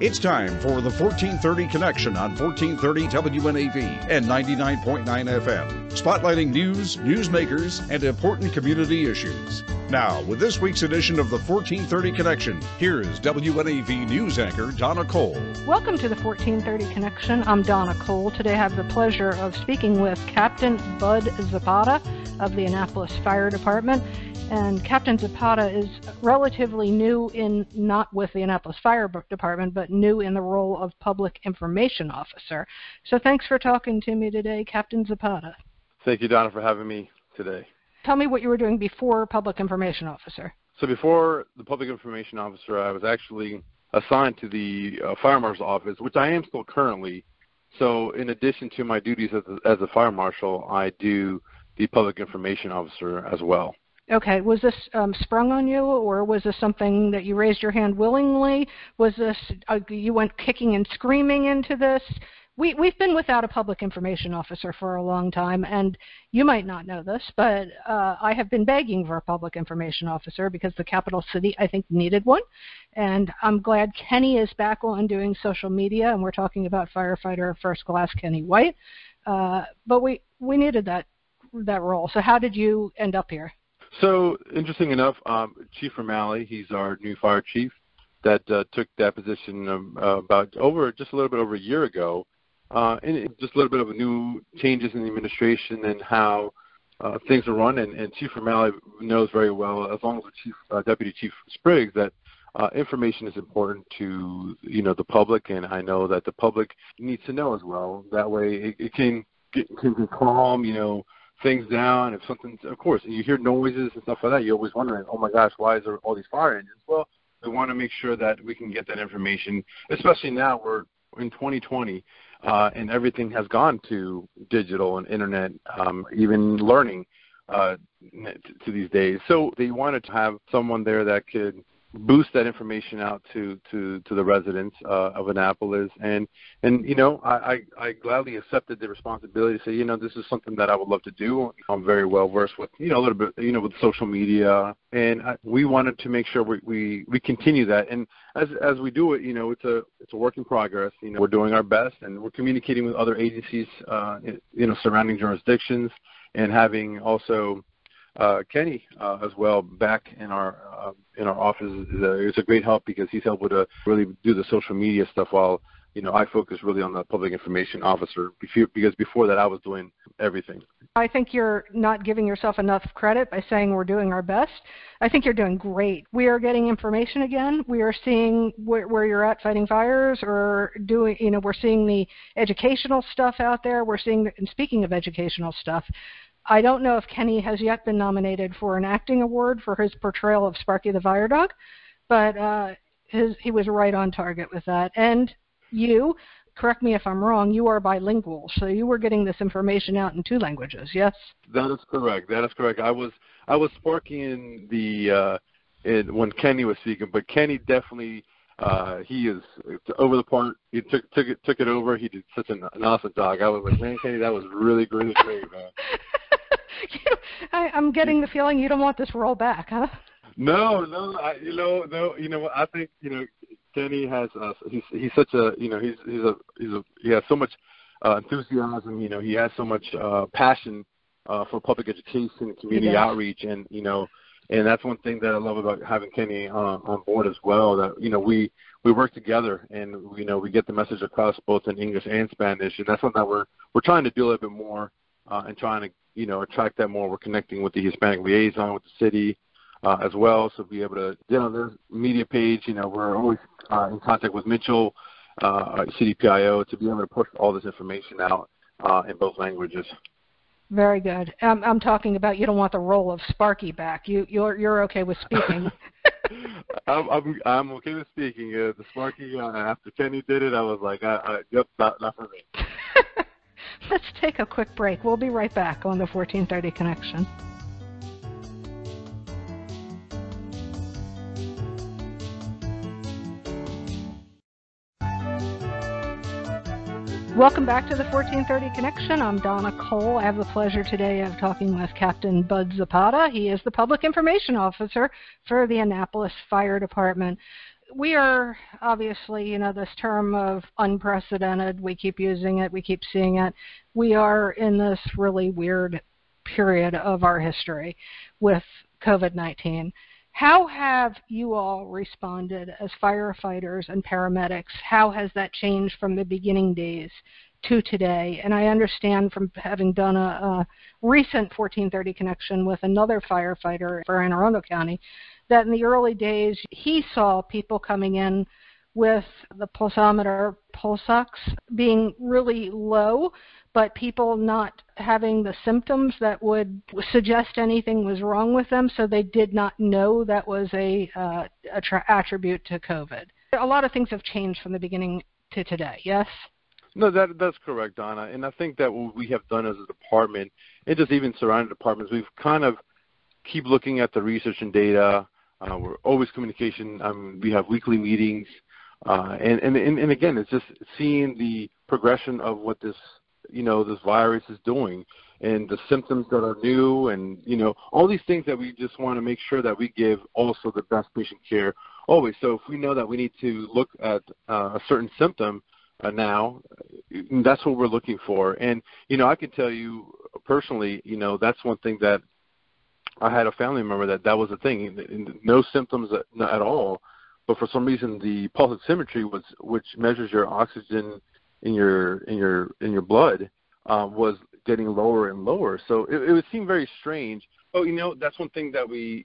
It's time for the 1430 Connection on 1430 WNAV and 99.9 FM, spotlighting news, newsmakers, and important community issues. Now, with this week's edition of the 1430 Connection, here's WNAV news anchor Donna Cole. Welcome to the 1430 Connection. I'm Donna Cole. Today I have the pleasure of speaking with Captain Bud Zapata of the Annapolis Fire Department. And Captain Zapata is relatively new not with the Annapolis Fire Department, but new in the role of Public Information Officer. So thanks for talking to me today, Captain Zapata. Thank you, Donna, for having me today. Tell me what you were doing before Public Information Officer. So before the Public Information Officer, I was actually assigned to the Fire Marshal's office, which I am still currently. So in addition to my duties as a Fire Marshal, I do the Public Information Officer as well. Okay. Was this sprung on you, or was this something that you raised your hand willingly? Was this you went kicking and screaming into this? We've been without a public information officer for a long time, and you might not know this, but I have been begging for a public information officer because the capital city, I think, needed one. And I'm glad Kenny is back on doing social media, and we're talking about firefighter first class Kenny White. But we needed that role. So how did you end up here? So, interesting enough, Chief Romali, he's our new fire chief that took that position just a little bit over a year ago. And just a little bit of new changes in the administration and how things are run. And Chief Romali knows very well, as long as the Deputy Chief Spriggs, that information is important to the public, and I know that the public needs to know as well. That way, it can calm things down. If something, of course, you hear noises and stuff like that, you're always wondering, oh my gosh, why is there all these fire engines? Well, we want to make sure that we can get that information, especially now we're in 2020, and everything has gone to digital and internet, even learning to these days. So they wanted to have someone there that could boost that information out to the residents of Annapolis, and I gladly accepted the responsibility to say, this is something that I would love to do. I'm very well versed with a little bit with social media, and we wanted to make sure we continue that. And as we do it, it's a work in progress. We're doing our best, and we're communicating with other agencies surrounding jurisdictions, and having also Kenny as well back in our office is a great help, because he's able to really do the social media stuff while I focus really on the Public Information Officer, because before that I was doing everything. I think you're not giving yourself enough credit by saying we're doing our best. I think you're doing great. We are getting information again. We are seeing where you're at fighting fires, or we're seeing the educational stuff out there. And speaking of educational stuff, I don't know if Kenny has yet been nominated for an acting award for his portrayal of Sparky the Fire Dog, but he was right on target with that. And you, correct me if I'm wrong, you are bilingual, so you were getting this information out in 2 languages, yes? That is correct. I was Sparky when Kenny was speaking, but Kenny definitely he is over the part. He took it over. He did such an awesome job. I was like, man, Kenny, that was really great, man. I'm getting the feeling you don't want this role back, huh? No. I think Kenny has he's such a he has so much enthusiasm. He has so much passion for public education and community outreach, and and that's one thing that I love about having Kenny on board as well. That we work together, and we get the message across both in English and Spanish, and that's something that we're trying to do a little bit more, and trying to attract that more. We're connecting with the Hispanic liaison with the city as well, so be able to there's media page. We're always in contact with Mitchell, CDPIO, to be able to push all this information out in both languages. Very good. I'm talking about you don't want the role of Sparky back. You're okay with speaking. I'm okay with speaking. The Sparky, after Kenny did it, I was like, yep, not for me. Let's take a quick break. We'll be right back on the 1430 Connection. Welcome back to the 1430 Connection. I'm Donna Cole. I have the pleasure today of talking with Captain Bud Zapata. He is the Public Information Officer for the Annapolis Fire Department. we are obviously, this term of unprecedented, we keep using it, we keep seeing it. We are in this really weird period of our history with COVID-19. How have you all responded as firefighters and paramedics? How has that changed from the beginning days to today? And I understand from having done a recent 1430 connection with another firefighter for Anne Arundel County, that in the early days he saw people coming in with the pulsometer, pulse ox, being really low, but people not having the symptoms that would suggest anything was wrong with them, so they did not know that was a attribute to COVID. A lot of things have changed from the beginning to today, yes? No, that's correct, Donna. And I think that what we have done as a department, and just even surrounding departments, we've kind of keep looking at the research and data. We're always communication. We have weekly meetings. And again, it's just seeing the progression of what this virus is doing and the symptoms that are new and, all these things that we just want to make sure that we give also the best patient care always. So if we know that we need to look at a certain symptom now, that's what we're looking for. And, I can tell you personally, that's one thing that I had a family member that was the thing, no symptoms at all. But for some reason, the pulse oximetry, which measures your oxygen in your blood, was getting lower and lower. So it would seem very strange. Oh, that's one thing that we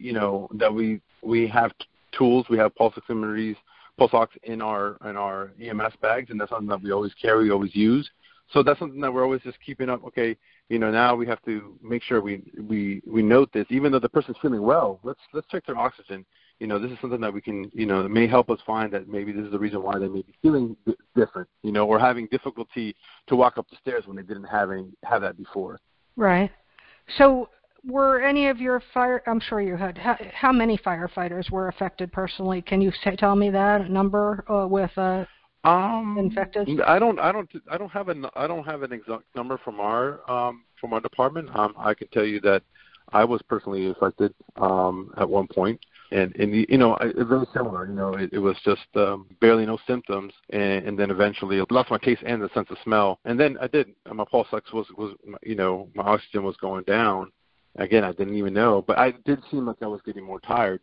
have tools. We have pulse oximetries, pulse ox in our EMS bags, and that's something that we always carry, we always use. So that's something that we're always just keeping up. Okay, now we have to make sure we note this, even though the person's feeling well. Let's check their oxygen. This is something that we can, it may help us find that maybe this is the reason why they may be feeling different, or having difficulty to walk up the stairs when they didn't have that before. Right. So were any of your I'm sure you had, how many firefighters were affected personally? Can you tell me that number with infected? I don't have an exact number from our department. I can tell you that I was personally affected at one point. And it's very similar. It was just barely no symptoms, and then eventually I lost my taste and the sense of smell. And then my pulse ox was my oxygen was going down. Again, I didn't even know, but I did seem like I was getting more tired.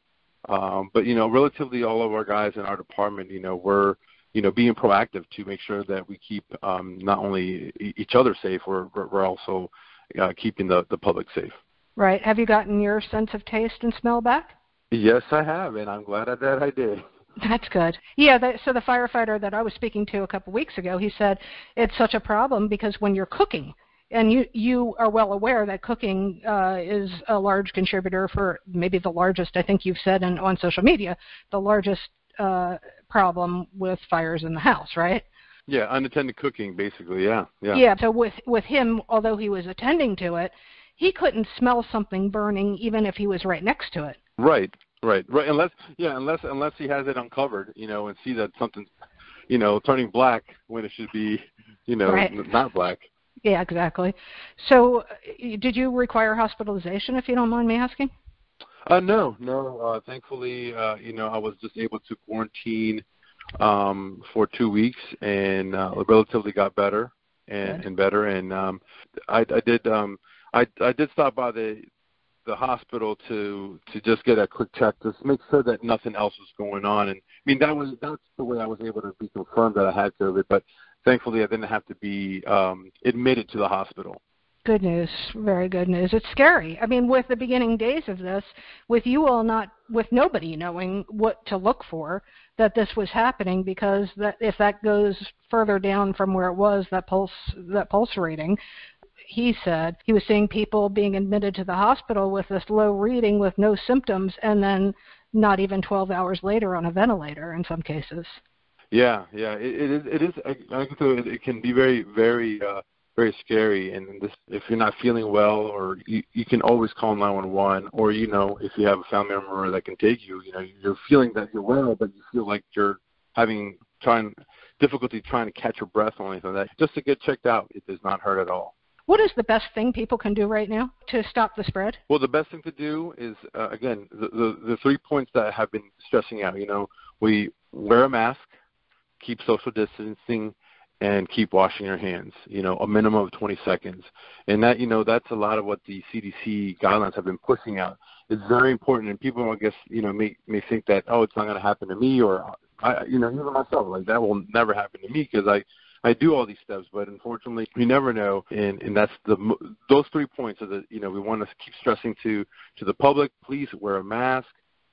But relatively all of our guys in our department, we're being proactive to make sure that we keep not only each other safe, we're also keeping the public safe. Right. Have you gotten your sense of taste and smell back? Yes, I have, and I'm glad that I did. That's good. Yeah, so the firefighter that I was speaking to a couple weeks ago, he said it's such a problem because when you're cooking, and you are well aware that cooking is a large contributor for maybe the largest, I think you've said on social media, the largest problem with fires in the house, right? Yeah, unattended cooking, basically, yeah. Yeah, so with him, although he was attending to it, he couldn't smell something burning even if he was right next to it. Right. Unless he has it uncovered, and see that something's, turning black when it should be, right. Not black. Yeah, exactly. So, did you require hospitalization, if you don't mind me asking? No. Thankfully, I was just able to quarantine for 2 weeks, and relatively got better and better. And I did stop by the hospital to just get a quick check, just make sure that nothing else was going on. And I mean, that's the way I was able to be confirmed that I had COVID, but thankfully I didn't have to be admitted to the hospital. Good news. Very good news. It's scary. I mean, with the beginning days of this, with you all with nobody knowing what to look for, that this was happening, because if that goes further down from where it was, that pulse reading, he said he was seeing people being admitted to the hospital with this low reading with no symptoms, and then not even 12 hours later on a ventilator in some cases. Yeah. It is. I can tell you, it can be very, very, very scary. And if you're not feeling well, or you can always call 911, or if you have a family member that can take you, you're feeling that you're well, but you feel like you're having difficulty trying to catch your breath or anything like that. Just to get checked out, it does not hurt at all. What is the best thing people can do right now to stop the spread? Well, the best thing to do is, again, the 3 points that I have been stressing out. We wear a mask, keep social distancing, and keep washing your hands, a minimum of 20 seconds. And that, that's a lot of what the CDC guidelines have been pushing out. It's very important, and people, I guess, may think that, oh, it's not going to happen to me, or, even myself, like that will never happen to me because I do all these steps, but unfortunately, we never know, and that's those 3 points are we want to keep stressing to the public. Please wear a mask.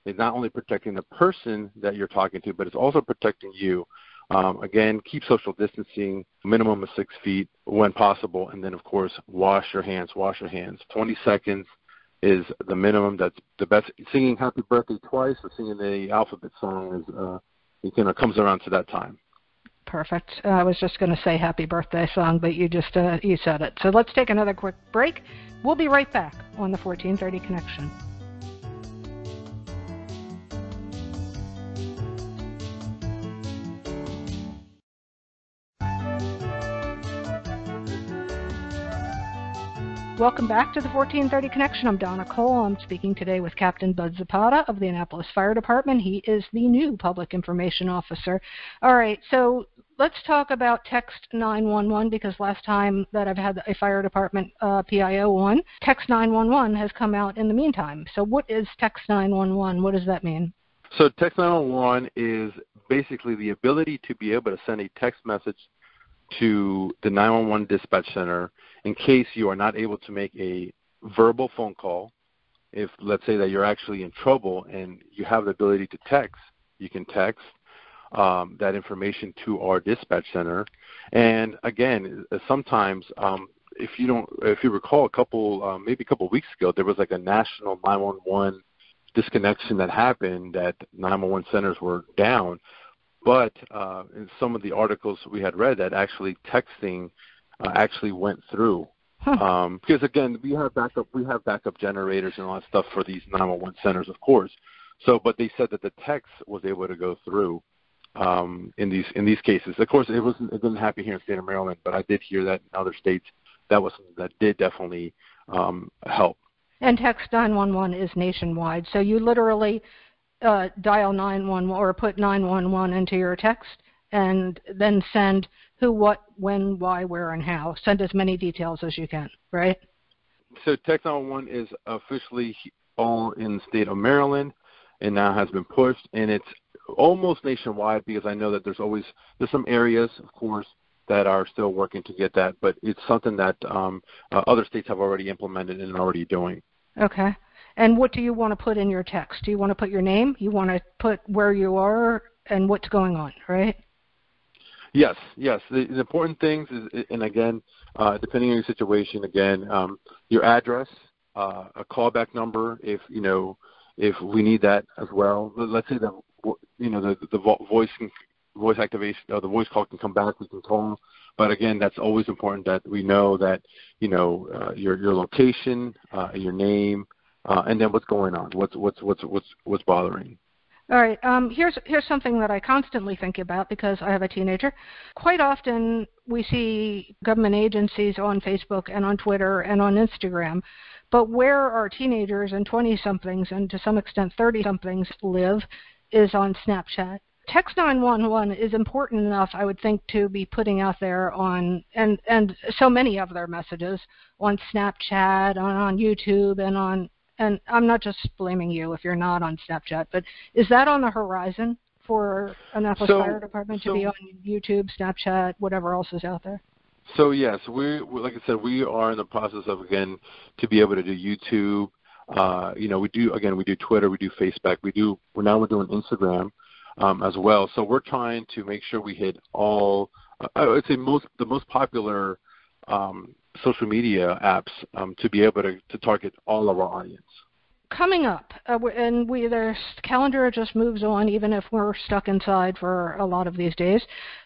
It's not only protecting the person that you're talking to, but it's also protecting you. Again, keep social distancing, minimum of 6 feet when possible, and then, of course, wash your hands. 20 seconds is the minimum. That's the best. Singing happy birthday twice or singing the alphabet song comes around to that time. Perfect. I was just going to say happy birthday song, but you just you said it. So let's take another quick break. We'll be right back on the 1430 Connection. Welcome back to the 1430 Connection. I'm Donna Cole. I'm speaking today with Captain Bud Zapata of the Annapolis Fire Department. He is the new Public Information Officer. All right, so let's talk about Text 911 because last time that I've had a fire department PIO on, Text 911 has come out in the meantime. So what is Text 911? What does that mean? So Text 911 is basically the ability to be able to send a text message to the 911 dispatch center in case you are not able to make a verbal phone call. If, let's say, that you're actually in trouble and you have the ability to text, you can text that information to our dispatch center. And again, sometimes if you recall, maybe a couple of weeks ago, there was like a national 911 disconnection that happened, that 911 centers were down. But in some of the articles we had read, that actually texting actually went through. Because again, we have backup generators and all that stuff for these 911 centers, of course. So, but they said that the text was able to go through in these cases. Of course, it didn't happen here in the state of Maryland, but I did hear that in other states that was something that did definitely help. And Text 911 is nationwide, so you literally dial 911 or put 911 into your text and then send who, what, when, why, where, and how. Send as many details as you can, right? So Text 911 is officially all in the state of Maryland and now has been pushed, and it's almost nationwide because I know that there's some areas, of course, that are still working to get that, but it's something that other states have already implemented and are already doing. Okay. And what do you want to put in your text? Do you want to put your name? You want to put where you are and what's going on, right? Yes. The important things is, and again, depending on your situation, again, your address, a callback number, if we need that as well. Let's say that the voice activation or the voice call can come back, we can call. But again, that's always important that we know that your location, your name, and then what's going on, what's bothering. All right. Here's something that I constantly think about because I have a teenager. Quite often we see government agencies on Facebook and on Twitter and on Instagram, but where our teenagers and 20-somethings and to some extent 30-somethings live is on Snapchat. Text 911 is important enough, I would think, to be putting out there on, and so many of their messages on Snapchat, on YouTube, and I'm not just blaming you if you're not on Snapchat, but is that on the horizon for Annapolis Fire Department to be on YouTube, Snapchat, whatever else is out there? So yes, we like I said, we are in the process of, again, to be able to do YouTube. We do Twitter, we do Facebook, we're doing Instagram as well. So we're trying to make sure we hit all, I would say the most popular social media apps to be able to target all of our audience. Coming up, the calendar just moves on, even if we're stuck inside for a lot of these days.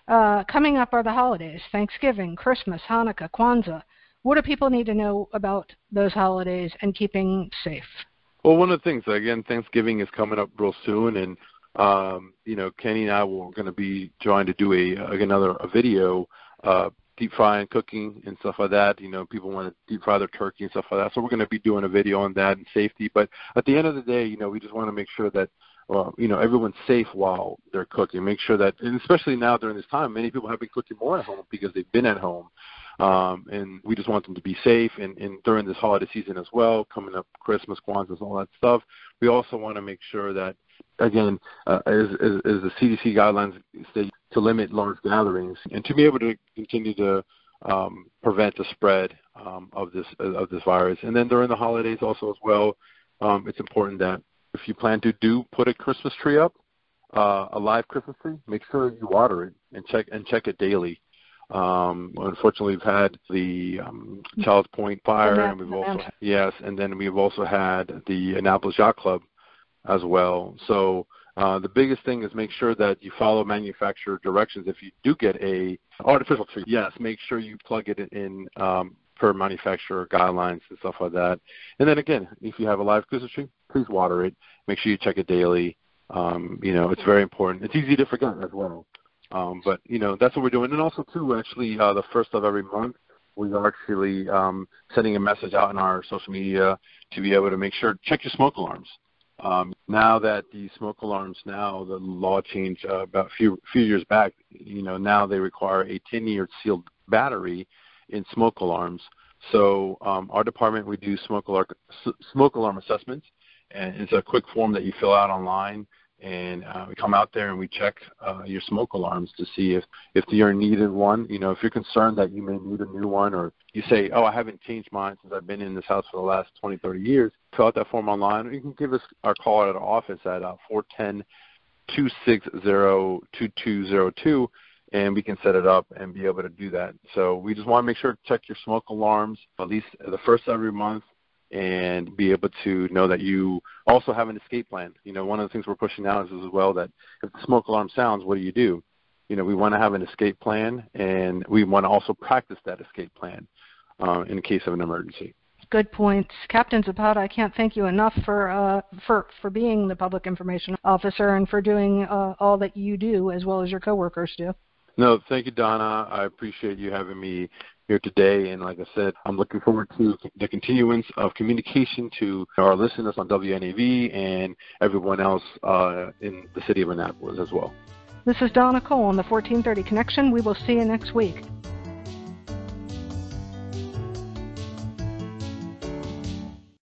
Coming up are the holidays: Thanksgiving, Christmas, Hanukkah, Kwanzaa. What do people need to know about those holidays and keeping safe? Well, one of the things, again, Thanksgiving is coming up real soon, and Kenny and I were going to be trying to do a video. Deep frying, cooking, and stuff like that. People want to deep fry their turkey and stuff like that. So we're going to be doing a video on that and safety. But at the end of the day, we just want to make sure that everyone's safe while they're cooking. Make sure that, and especially now during this time, many people have been cooking more at home because they've been at home. And we just want them to be safe. And during this holiday season as well, coming up Christmas, Kwanzaa, all that stuff, we also want to make sure that, again, as the CDC guidelines say, to limit large gatherings and to be able to continue to prevent the spread of this virus. And then during the holidays also as well, it's important that if you plan to put a Christmas tree up, a live Christmas tree, make sure you water it and check it daily. Unfortunately, we've had the Child's Point fire, and we've also had the Annapolis Yacht Club as well. So the biggest thing is make sure that you follow manufacturer directions. If you do get a artificial tree, yes, make sure you plug it in per manufacturer guidelines and stuff like that. And then again, if you have a live Christmas tree, please water it. Make sure you check it daily. It's very important. It's easy to forget as well. But that's what we're doing. And also, too, actually, the first of every month, we are actually sending a message out in our social media to be able to make sure, check your smoke alarms. Now that the smoke alarms, the law changed about a few years back, now they require a 10-year sealed battery in smoke alarms. So our department, we do smoke alarm assessments, and it's a quick form that you fill out online. And we come out there and we check your smoke alarms to see if you're in need of one. If you're concerned that you may need a new one, or you say, I haven't changed mine since I've been in this house for the last 20, 30 years, fill out that form online. Or you can give us our call at our office at 410-260-2202, and we can set it up and be able to do that. So we just want to make sure to check your smoke alarms at least the first of every month, and be able to know that you also have an escape plan. One of the things we're pushing now is as well that if the smoke alarm sounds, what do? We want to have an escape plan, and we want to also practice that escape plan in case of an emergency. Good points. Captain Zapata, I can't thank you enough for being the public information officer and for doing all that you do as well as your coworkers do. No, thank you, Donna. I appreciate you having me here today. And like I said, I'm looking forward to the continuance of communication to our listeners on WNAV and everyone else in the city of Annapolis as well. This is Donna Cole on the 1430 Connection. We will see you next week.